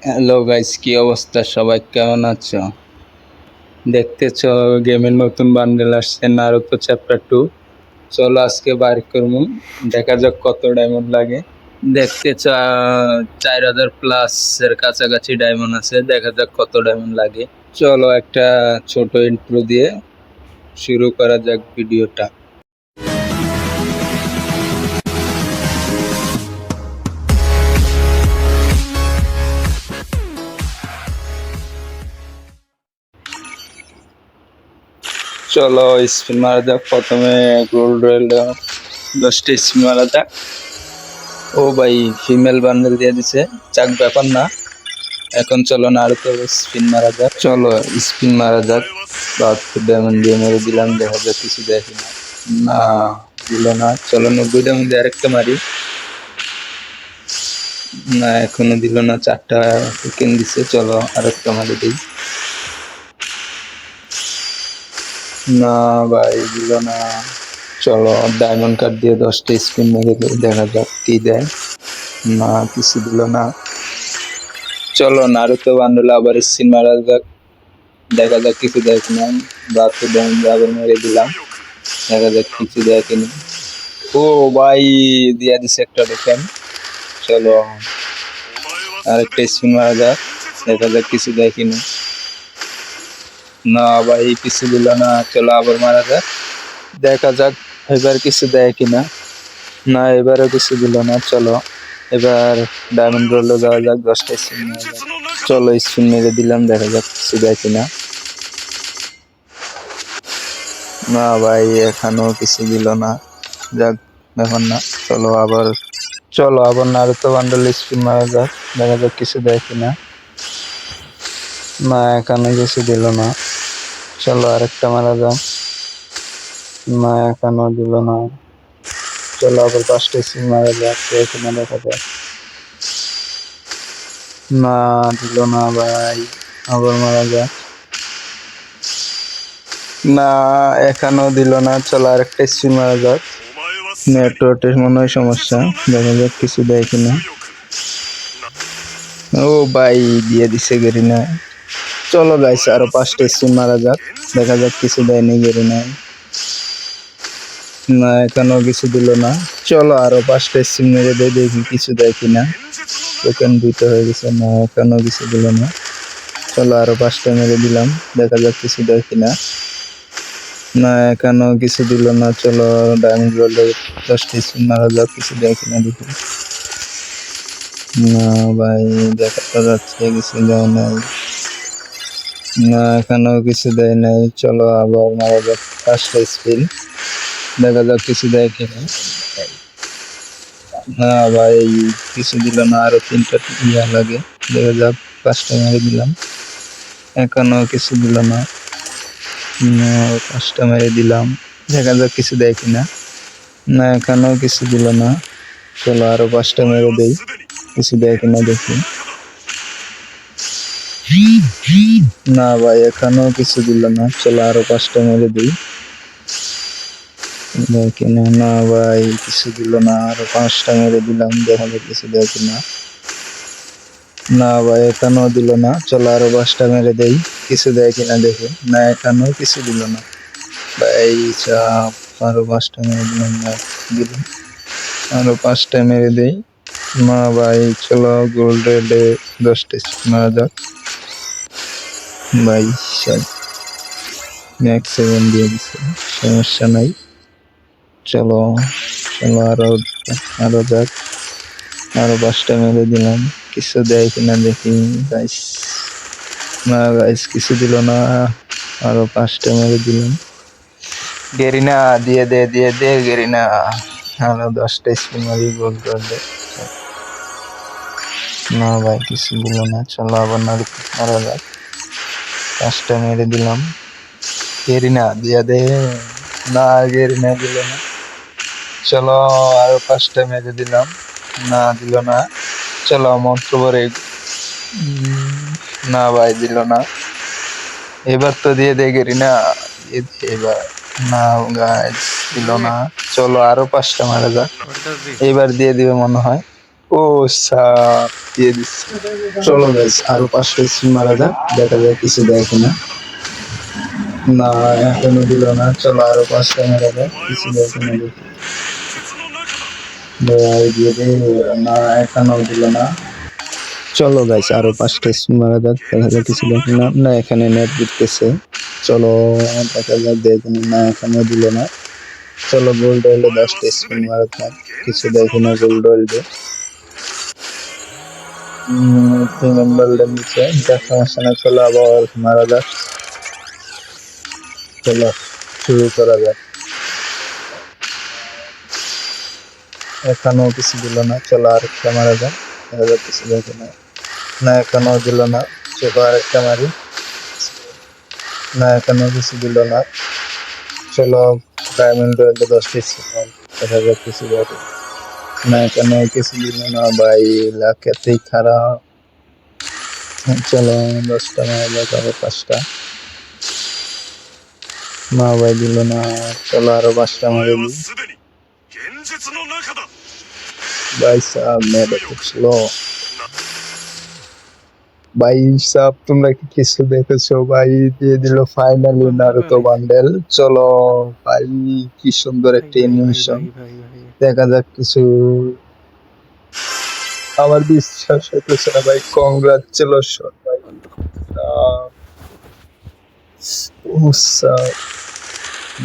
Hello guys, কি অবস্থা? সবাই কেমন আছো? দেখতেছো গেমের নতুন বান্ডেল আসছে নারুতো চ্যাপ্টার 2। চলো আজকে বাইর করবো, দেখা যাক কত ডায়মন্ড লাগে। দেখতেছো 4000+ এর কাছাকাছি ডায়মন্ড আছে, দেখা যাক কত ডায়মন্ড লাগে। চলো একটা ছোট ইন্ট্রো দিয়ে শুরু করা যাক ভিডিওটা। চলো স্পিন মারা যাক, প্রথমে গোল্ড রয়েল 10টা স্পিন মারা যাক। ও ভাই, ফিমেল বান্ডেল দিয়ে দিছে, যাক ব্যাপার না। এখন চলো নারুতো স্পিন মারা যাক। চলো স্পিন মারা যাক, 72 ডায়মন্ড দিয়ে মেরে দিলাম, দেখা যাক কিছু দেখি না। না, দিল না। চলো 90 ডায়মন্ড দিয়ে আরেকটা মারি। না, এখনো দিল না, 4টা টোকেন দিছে। চলো আরেকটা মারি দিই। না ভাই, দিল না। চলো ডায়মন্ড কার্ড দিয়ে 10টা স্পিন মেরে দিই, দেখা যাক কি দেয়। না, কিছু দিল না। চলো নারুতো বান্ডেল আবার স্পিন মারা যাক, দেখা যাক কিছু দেয় কিনা। 72 ডায়মন্ড দিয়ে আবার মেরে দিলাম, দেখা যাক কিছু দেয় কিনা। ও ভাই, দিয়া দিছে একটা টোকেন। চলো আরেকটা স্পিন মারা যাক, দেখা যাক কিছু দেয় কিনা। না ভাই, কিছু দিল না। চলো আবার মারা যাক, দেখা যাক এবার কিছু দেয় কিনা। না, এবারও কিছু দিল না। চলো এবার ডায়মন্ড রোলে যাওয়া যাক, 10টা স্পিন মেরে যাক। চলো স্পিন মেরে দিলাম, দেখা যাক কিছু দেয় কিনা। না ভাই, এখানেও কিছু দিল না, যাক ব্যাপার না। চলো আবার নারুতো বান্ডেল স্পিন মারা যাক, দেখা যাক কিছু দেয় কিনা। না, এখানে কিছু দিল না। চলো আরেকটা মারা যাক। না, এখানেও দিল না। চলো আবার 5টা স্পিন মারা যাক, এখানে দেখা যাক। না, দিল না ভাই, আবার মারা যাক। না, এখানেও দিল না। চলো আরেকটা স্পিন মারা যাক। নেটওয়ার্কের মনে হয় সমস্যা, দেখা যাক কিছু দেয় কিনা। ও ভাই, দিয়ে দিছে গেরিনা। চলো গাইস আরো 5টা স্পিন মারা যাক, দেখা যাক কিছু দেয়নি গেরিনা। না, এখানেও কিছু দিল না। চলো আরো 5টা স্পিন মেরে দেয়, দেখি কিছু দেয় কিনা। টোকেন 2টা হয়ে গেছে। না, এখানেও কিছু দিল না। চলো আরো 5টা মেরে দিলাম, দেখা যাক কিছু দেয় কিনা। না, এখানেও কিছু দিল না। চলো ডায়মন্ড রোলে 10টা স্পিন মারা যাক, কিছু দেয় কিনা দেখি। না ভাই, দেখা তো যাচ্ছে কিছু দেয় নাই। না, এখানেও কিছু দেয় নাই। চলো আবার মারা যাক 5টা স্পিন, দেখা যাক কিছু দেয় কিনা। না ভাই, কিছু দিল না, আরো 3টা ইয়া লাগে, দেখা যাক। 5টা মেরে দিলাম, এখনো কিছু দিল না। 5টা মেরে দিলাম, দেখা যাক কিছু দেয় কিনা। না, এখানেও কিছু দিল না। চলো আরো 5টা মেরে দেই, কিছু দেয় কিনা দেখি। না ভাই, এখানেও কিছু দিল না। চলো আরো 5টা মেরে দিই, দেয় কিনা। না ভাই, কিছু দিল না। আরো 5টা মেরে দিলাম, দেখা যাক কিছু দেয় কিনা। না ভাই, এখানেও দিল না। চলো আরো 5টা মেরে দেই, কিছু দেয় কিনা দেখি। না, এখানেও কিছু দিল না ভাই। চাপ, আরো 5টা মেরে দিলাম, না দিলাম। আরো 5টা মেরে দেই। না ভাই, চলো গোল্ড রেডে 10টা মারা যাক ভাই। ম্যাক্স 7 দিয়ে দিচ্ছে, সমস্যা নাই। চলো চলো আরো আরো যাক, আরো 5টা মেরে দিলাম, কিছু দেয় কিনা দেখি গাইস। না গাইস, কিছু দিল না। আরো 5টা মেরে দিলাম, গেরিনা দিয়ে দে গেরিনা। আরো 10টা স্পিন মারি, গোল করে দে। না ভাই, কিছু দিল না। চলো আবার মারা যাক, 5টা মেরে দিলাম, গেরিনা দিয়ে দে। না, গেরিনা দিল না। চলো আরো 5টা মেরে দিলাম, না দিল না। চলো মন্ত্র পরে। না ভাই, দিল না। এবার তো দিয়ে দে গেরিনা, এবার। না গাইস, দিল না। চলো আরো 5টা মারা যাক, এবার দিয়ে দিবে মনে হয়। ও স্যার, দিয়ে দিচ্ছি। চলো গাইস আরো 5টা স্পিন মারা যাক, দেখা যায় কিছু দেয় কিনা। না এখনো দিল না, চলো আরো 5টা মারা যাক, কিছু দেয় কিনা দেখি। ভাই দিয়ে দে, না এখনো দিল না। চলো গাইস আরো 5টা স্পিন মারা যাক, দেখা যায় কিছু দেয় কিনা। না এখানে নেট দিতেছে, চলো দেখা যাক দেয় কিনা। না এখনো দিল না। চলো গোল্ড অয়েলে 10টা স্পিন মারা যাক, কিছু দেয় কিনা গোল্ড অয়েলে। প্রিমিয়াম গোল্ডের নিচে যাক, সমস্যা না, চলো আবার মারা যাক। চলো শুরু করা যাক। এখনো কিছু দিল না, চলো আরেকটা মারা যাক, দেখা যাক কিছু দেয় কিনা। না এখনো দিল না, চলো আরেকটা মারি। না এখনো কিছু দিল না, চলো ডায়মন্ড রয়েলে 10টা স্পিন, দেখা যাক কিছু দেয় কিনা। না এখনো কিছু দিল না ভাই, লাখ এতই খারাপ। চলো 10টা মারা যাক, আবার 5টা। না ভাই দিল না, চলো আরো 5টা মারে দিই। ভাই সাহেব নেট এত স্লো। ভাই সাহেব তোমরা কি কিছু দেখেছো? ভাই দিয়ে দিল ফাইনালি নারুতো বান্ডেল। চলো ভাই, কি সুন্দর একটা অ্যানিমেশন, দেখা যাক কিছু। আমার বিশ্বাস হইতেছে না ভাই, কংগ্রাচুলেশন ভাই।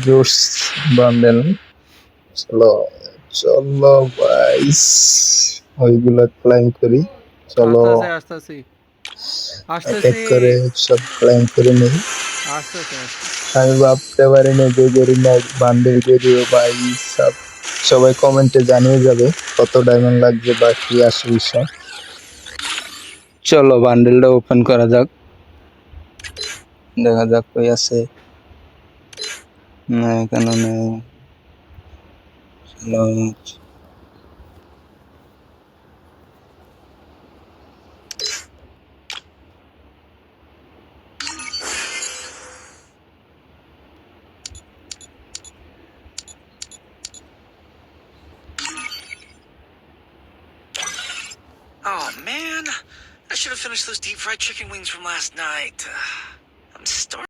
জোস বান্ডেল। চলো চলো ভাই, ওইগুলা ক্লাইম করি। চলো এক এক করে সব ক্লাইম করে নেই। আমি ভাবতে পারিনি যে গেরিনা বান্ডেল বেরিয়ে ভাই সব। সবাই কমেন্টে জানিয়ে যাবে কত ডায়মন্ড লাগবে বা কি আসে বিষয়। চলো বান্ডেলটা ওপেন করা যাক, দেখা যাক কই আছে। না এখানে নেই। চলো Oh man, I should have finished those deep fried chicken wings from last night. I'm starving.